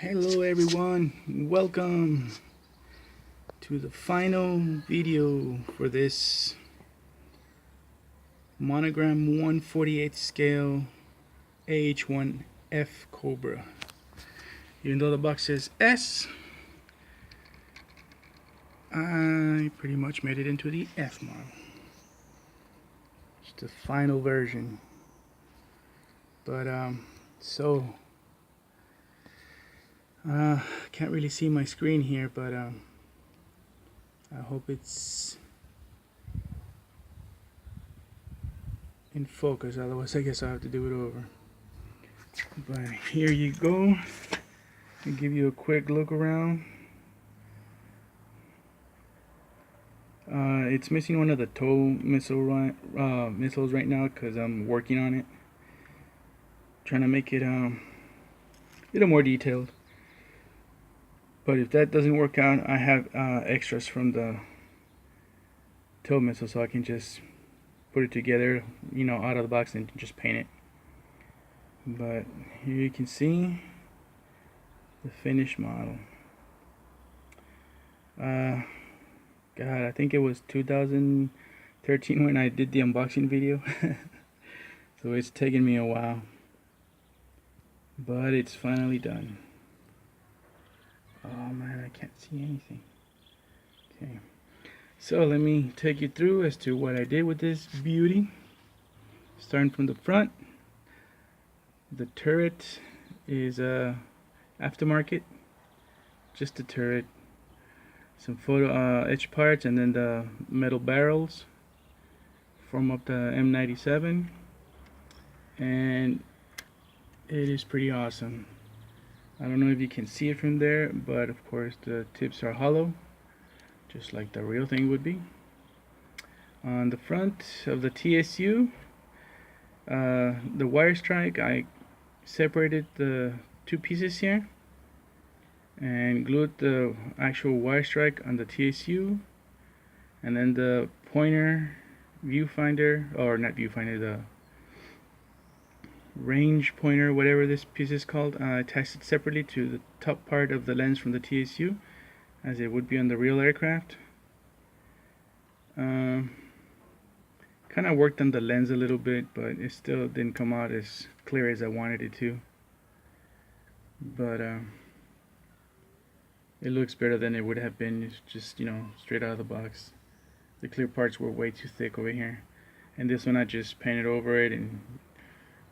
Hello everyone, welcome to the final video for this Monogram 1/48 scale AH1F Cobra. Even though the box says S, I pretty much made it into the F model. It's the final version. But can't really see my screen here, but I hope it's in focus, otherwise I guess I'll have to do it over. But here you go. I'll give you a quick look around. It's missing one of the tow missiles right now because I'm working on it, trying to make it a little more detailed. But if that doesn't work out, I have extras from the tow missile, so I can just put it together, out of the box and just paint it. But here you can see the finished model. God, I think it was 2013 when I did the unboxing video. So it's taken me a while, but it's finally done. Oh man, I can't see anything. Okay, so let me take you through as to what I did with this beauty. Starting from the front, the turret is aftermarket, just the turret, some photo etch parts, and then the metal barrels from up the M97, and it is pretty awesome. I don't know if you can see it from there, but of course the tips are hollow, just like the real thing would be. On the front of the TSU, the wire strike, I separated the two pieces here and glued the actual wire strike on the TSU, and then the pointer viewfinder, or not viewfinder, the range pointer, whatever this piece is called, I attached it separately to the top part of the lens from the TSU, as it would be on the real aircraft. Kind of worked on the lens a little bit, but it still didn't come out as clear as I wanted it to. But it looks better than it would have been just straight out of the box. The clear parts were way too thick over here, and this one I just painted over it and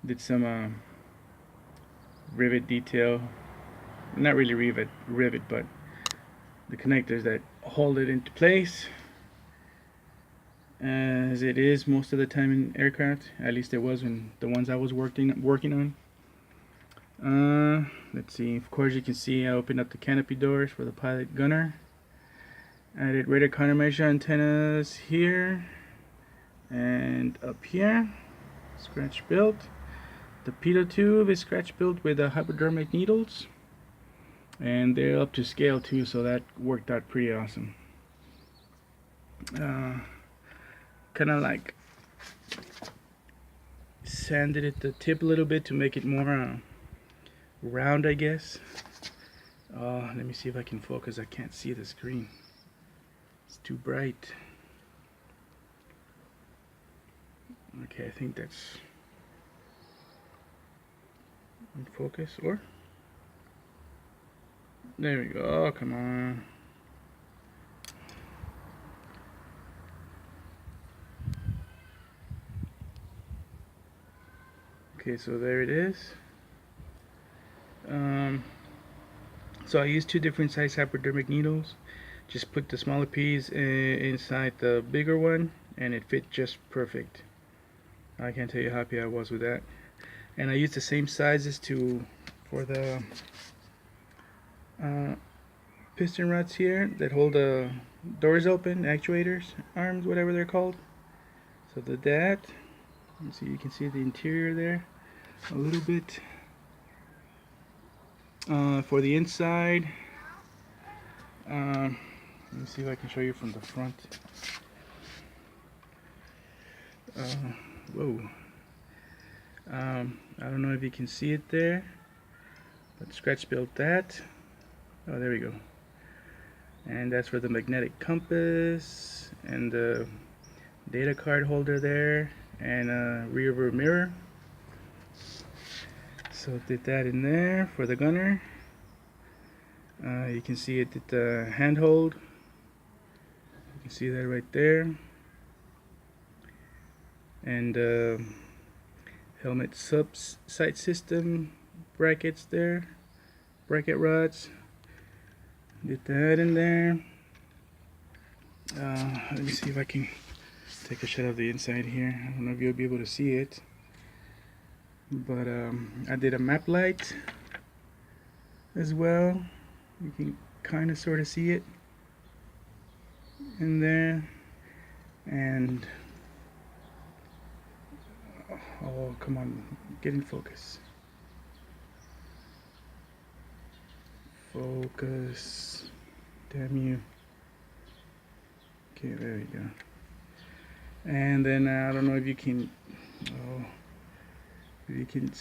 did some rivet detail. Not really rivet, but the connectors that hold it into place, as it is most of the time in aircraft. At least it was when the ones I was working on. Let's see. Of course, you can see I opened up the canopy doors for the pilot gunner. Added radar countermeasure antennas here and up here. Scratch built. The pitot tube is scratch built with hypodermic needles, and they're up to scale too, so that worked out pretty awesome. Kind of like sanded it the tip a little bit to make it more round, I guess. Let me see if I can focus. I can't see the screen. It's too bright. Okay, I think that's in focus, or there we go. Oh, come on. Okay, so there it is. So I used two different size hypodermic needles. Just put the smaller piece inside the bigger one, and it fit just perfect. I can't tell you how happy I was with that. And I used the same sizes for the piston rods here that hold the doors open, actuators, arms, whatever they're called. So you can see the interior there a little bit. For the inside, let me see if I can show you from the front. Whoa. I don't know if you can see it there, Let's scratch build that. Oh, there we go. And that's for the magnetic compass and the data card holder there, and a rear view mirror. So did that in there for the gunner. You can see it did the handhold. You can see that right there. And helmet sub sight system brackets there, bracket rods. Did that in there. Let me see if I can take a shot of the inside here. I don't know if you'll be able to see it, but I did a map light as well. You can kind of sort of see it in there. And oh, come on, get in focus. Focus, damn you. Okay, there we go. And then I don't know if you can, oh, if you can,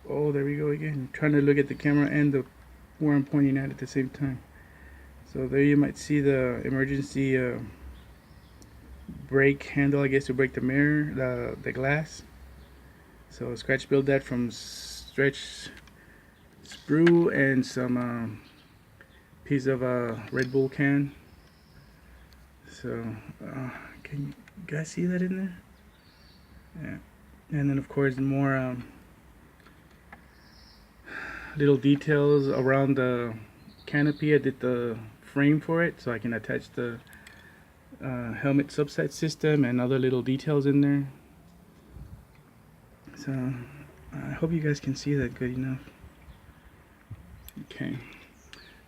oh, there we go again. I'm trying to look at the camera and the where I'm pointing at the same time. So there you might see the emergency brake handle, I guess, to break the mirror, the glass. So scratch build that from stretch sprue and some piece of Red Bull can. So can you guys see that in there? Yeah. And then of course more little details around the canopy. I did the frame for it so I can attach the helmet subsight system and other little details in there. So I hope you guys can see that good enough. Okay,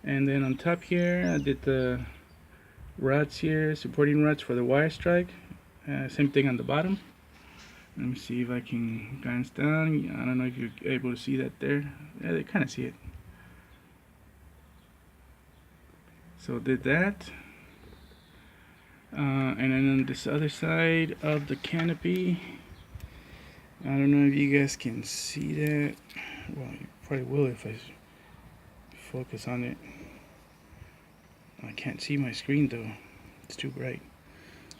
and then on top here I did the rods here, supporting rods for the wire strike. Same thing on the bottom. Let me see if I can glance down. I don't know if you're able to see that there. Yeah, they kind of see it. So did that. And then on this other side of the canopy, I don't know if you guys can see that. Well, you probably will if I focus on it. I can't see my screen though. It's too bright.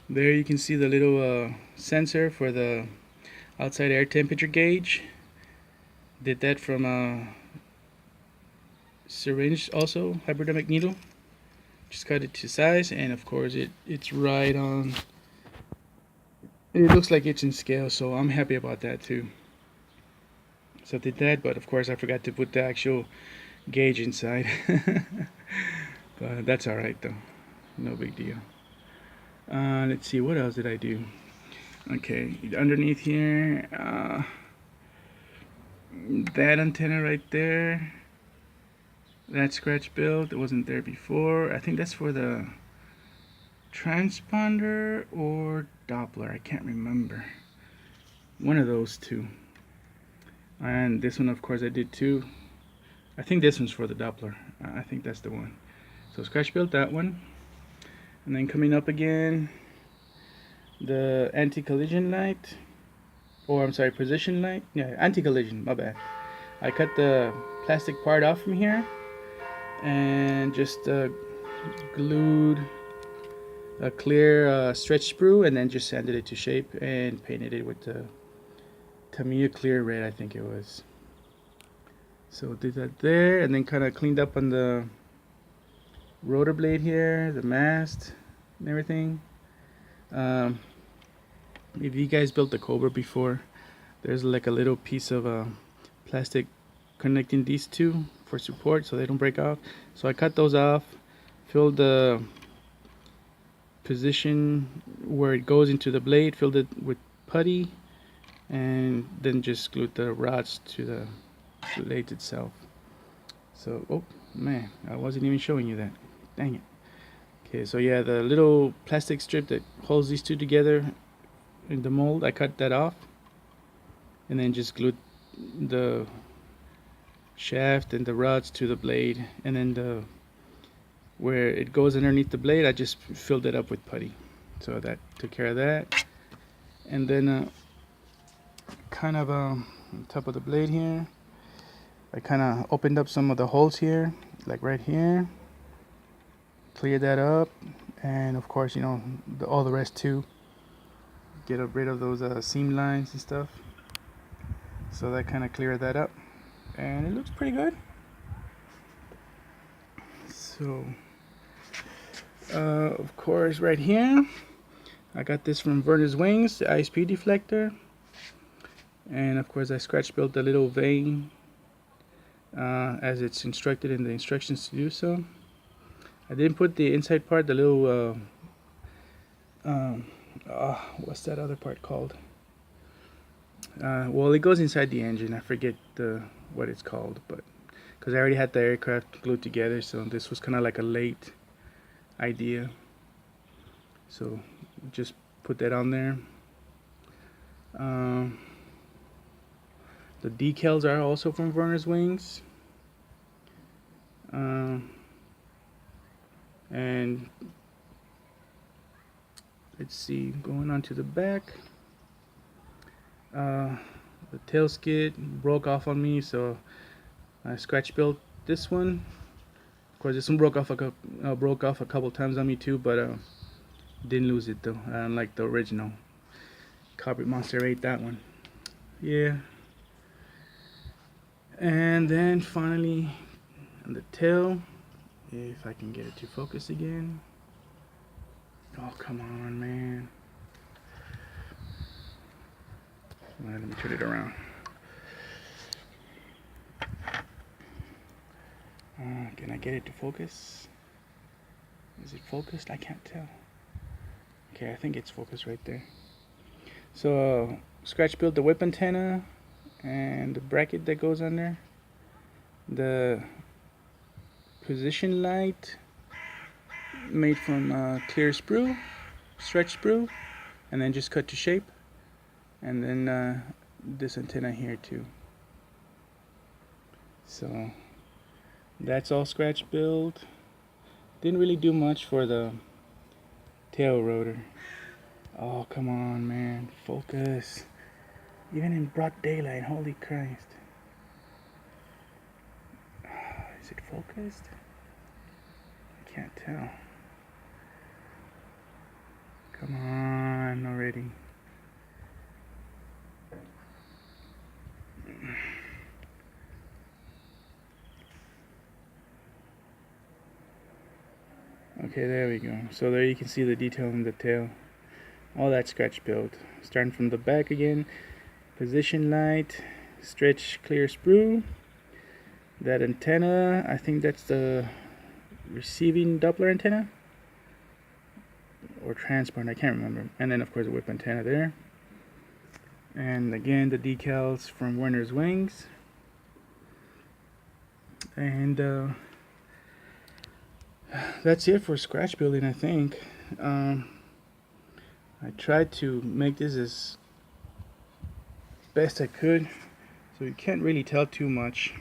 There you can see the little sensor for the outside air temperature gauge. Did that from a syringe also, hypodermic needle. Just cut it to size, and of course it's right on. It looks like it's in scale, so I'm happy about that too. So I did that, but of course I forgot to put the actual gauge inside. But that's alright though, no big deal. Let's see, what else did I do? Okay, underneath here, that antenna right there, that scratch build, it wasn't there before. I think that's for the transponder or Doppler, I can't remember. One of those two. And this one of course I did too. I think this one's for the Doppler. I think that's the one. So scratch built that one. And then coming up again, the anti-collision light, or I'm sorry, position light. Yeah, anti-collision, my bad. I cut the plastic part off from here and just glued a clear stretch sprue and then just sanded it to shape and painted it with the Tamiya clear red, I think it was. So did that there, and then kind of cleaned up on the rotor blade here, the mast and everything. If you guys built the Cobra before, there's like a little piece of plastic connecting these two for support so they don't break off. So I cut those off, filled the position where it goes into the blade, filled it with putty, and then just glued the rods to the blade itself. So, oh man, I wasn't even showing you that. Dang it. Okay, so yeah, the little plastic strip that holds these two together in the mold, I cut that off and then just glued the shaft and the rods to the blade, and then where it goes underneath the blade, I just filled it up with putty. So that took care of that. And then kind of on top of the blade here, I kind of opened up some of the holes here, like right here, cleared that up, and of course, you know, all the rest too. Get rid of those seam lines and stuff. So that kind of cleared that up, and it looks pretty good. So of course, right here I got this from Werner's Wings, the ISP deflector, and of course I scratch built the little vane as it's instructed in the instructions to do so. I didn't put the inside part, the little what's that other part called? Well, it goes inside the engine. I forget what it's called, but because I already had the aircraft glued together, so this was kind of like a late idea. So just put that on there. The decals are also from Werner's Wings. And let's see, going on to the back. The tail skid broke off on me, so I scratch built this one. Of course, this one broke off a couple times on me too, but didn't lose it though. Unlike the original Carpet Monster 8, that one. Yeah. And then finally, on the tail, if I can get it to focus again. Oh, come on, man. Let me turn it around. Can I get it to focus? Is it focused? I can't tell. Okay, I think it's focused right there. So scratch built the whip antenna and the bracket that goes under, the position light made from clear sprue, stretch sprue, and then just cut to shape, and then this antenna here too. So that's all scratch built. Didn't really do much for the tail rotor. Oh, come on, man, focus. Even in broad daylight, holy Christ. Is it focused? I can't tell. Come on already. Okay, there we go. So there you can see the detail in the tail. All that scratch built. Starting from the back again. Position light, stretch clear sprue. That antenna, I think that's the receiving Doppler antenna. Or transport, I can't remember. And then of course the whip antenna there. And again the decals from Werner's Wings. And that's it for scratch building, I think. I tried to make this as best I could, so you can't really tell too much,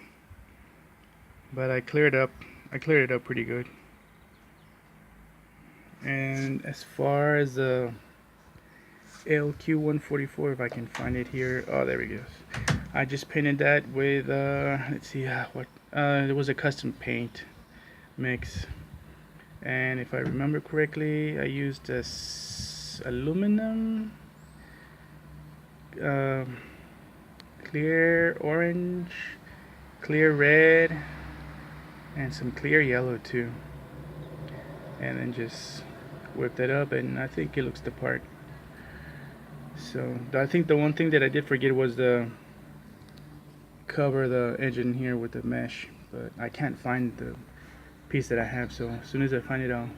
but I cleared it up pretty good. And as far as the LQ144, if I can find it here, oh, there we go. I just painted that with let's see what it was a custom paint mix, and if I remember correctly, I used this aluminum, clear orange, clear red, and some clear yellow too, and then just whip that up, and I think it looks the part. So I think the one thing that I did forget was the cover the engine here with the mesh, but I can't find the piece that I have, so as soon as I find it, I'll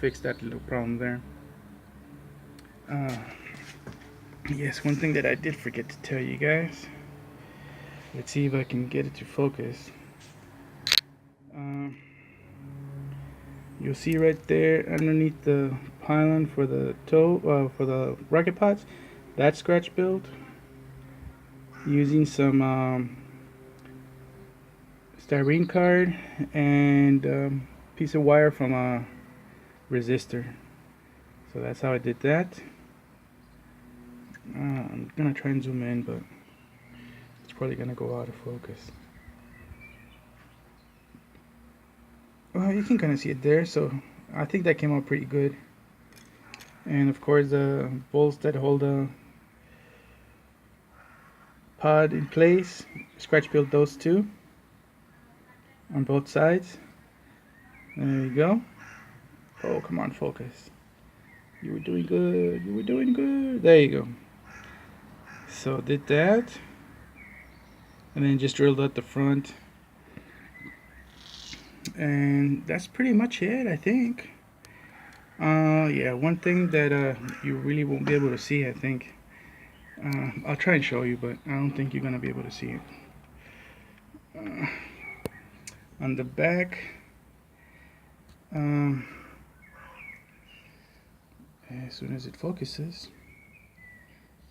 fix that little problem there. Yes, one thing that I did forget to tell you guys. Let's see if I can get it to focus. You'll see right there underneath the pylon for the toe, for the rocket pods, that scratch built using some styrene card and piece of wire from a resistor. So that's how I did that. I'm gonna try and zoom in, but it's probably gonna go out of focus. you can kind of see it there, so I think that came out pretty good. And of course the bolts that hold the pod in place, scratch built those two on both sides. There you go. Oh, come on, focus. You were doing good. You were doing good. There you go. So did that, and then just drilled out the front, and that's pretty much it, I think. Yeah, one thing that you really won't be able to see, I think. I'll try and show you, but I don't think you're gonna be able to see it. On the back, as soon as it focuses.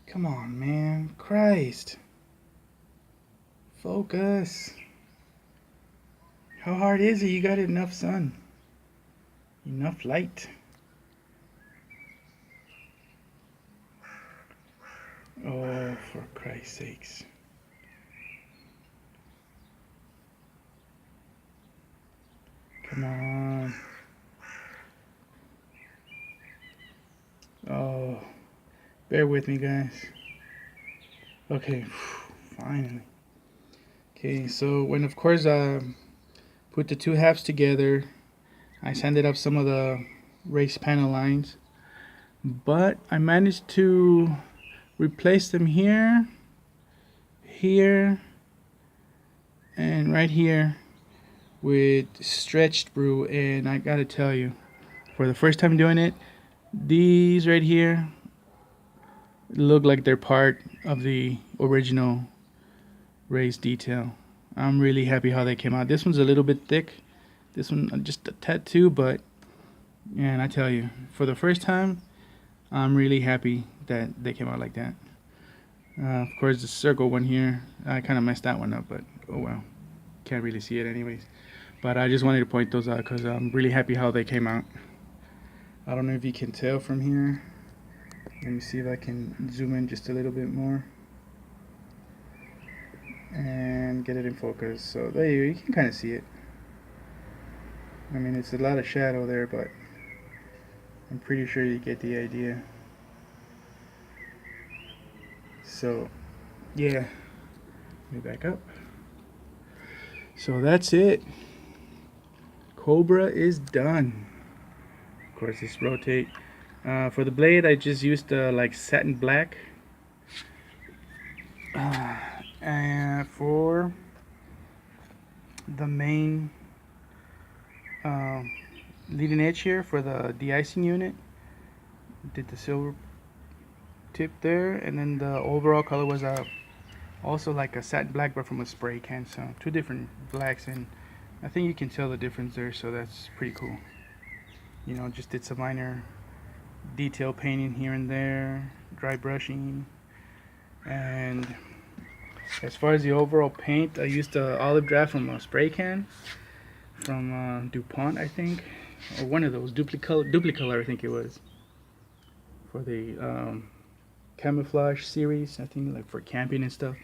Come on, man. Christ. Focus. How hard is it? You got enough sun. Enough light. Oh, for Christ's sakes. Come on. Oh, bear with me, guys. Okay, finally. Okay, so when of course I put the two halves together, I sanded up some of the raised panel lines, but I managed to replace them here, here, and right here with stretched sprue. And I gotta tell you, for the first time doing it, these right here look like they're part of the original raised detail. I'm really happy how they came out. This one's a little bit thick, this one just a tad too, but and I tell you, for the first time, I'm really happy that they came out like that. Of course, the circle one here, I kind of messed that one up, but oh well, can't really see it anyways. But I just wanted to point those out because I'm really happy how they came out. I don't know if you can tell from here. Let me see if I can zoom in just a little bit more and get it in focus. So there you can kind of see it. I mean, it's a lot of shadow there, but I'm pretty sure you get the idea. So yeah, let me back up. So that's it. Cobra is done. Of course, this rotate. For the blade, I just used like satin black. And for the main leading edge here for the de-icing unit, did the silver tip there, and then the overall color was also like a satin black, but from a spray can. So two different blacks, and I think you can tell the difference there. So that's pretty cool. You know, just did some minor detail painting here and there, dry brushing, and as far as the overall paint, I used the olive draft from a spray can from DuPont, I think, or one of those Duplicolor, I think it was, for the camouflage series, I think, like for camping and stuff.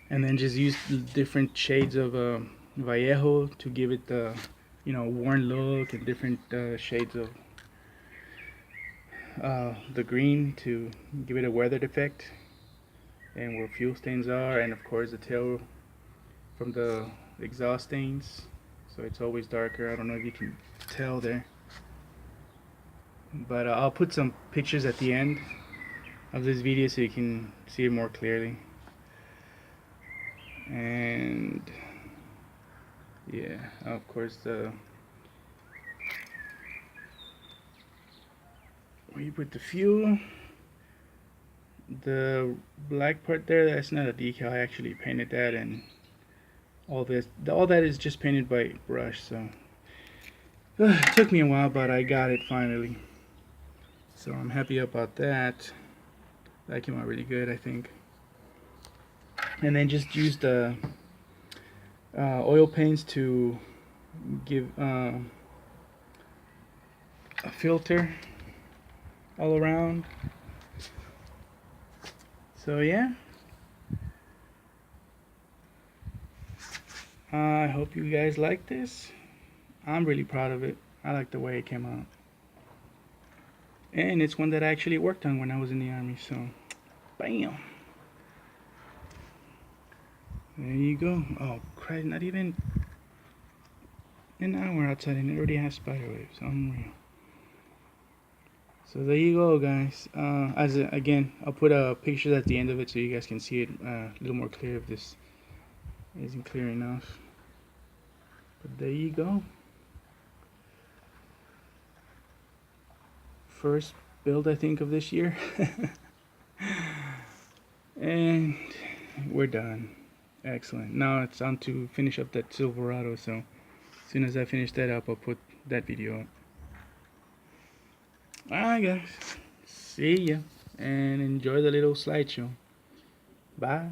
And then just used different shades of Vallejo to give it the, you know, worn look, and different shades of the green to give it a weathered effect, and where fuel stains are, and of course the tail from the exhaust stains, so it's always darker. I don't know if you can tell there, but I'll put some pictures at the end of this video so you can see it more clearly. And yeah, of course the where you put the fuel, the black part there, that's not a decal. I actually painted that, and all that is just painted by brush. So it took me a while, but I got it finally. So I'm happy about that. That came out really good, I think. And then just used the oil paints to give a filter all around. So yeah, I hope you guys like this. I'm really proud of it. I like the way it came out. And it's one that I actually worked on when I was in the army, so bam. There you go. Oh Christ, not even an hour outside and it already has spider waves. Unreal. So there you go, guys. Again, I'll put a picture at the end of it so you guys can see it a little more clear if this isn't clear enough. But there you go. First build, I think, of this year. And we're done. Excellent. Now it's on to finish up that Silverado. So as soon as I finish that up, I'll put that video up. Alright, guys. See ya. And enjoy the little slideshow. Bye.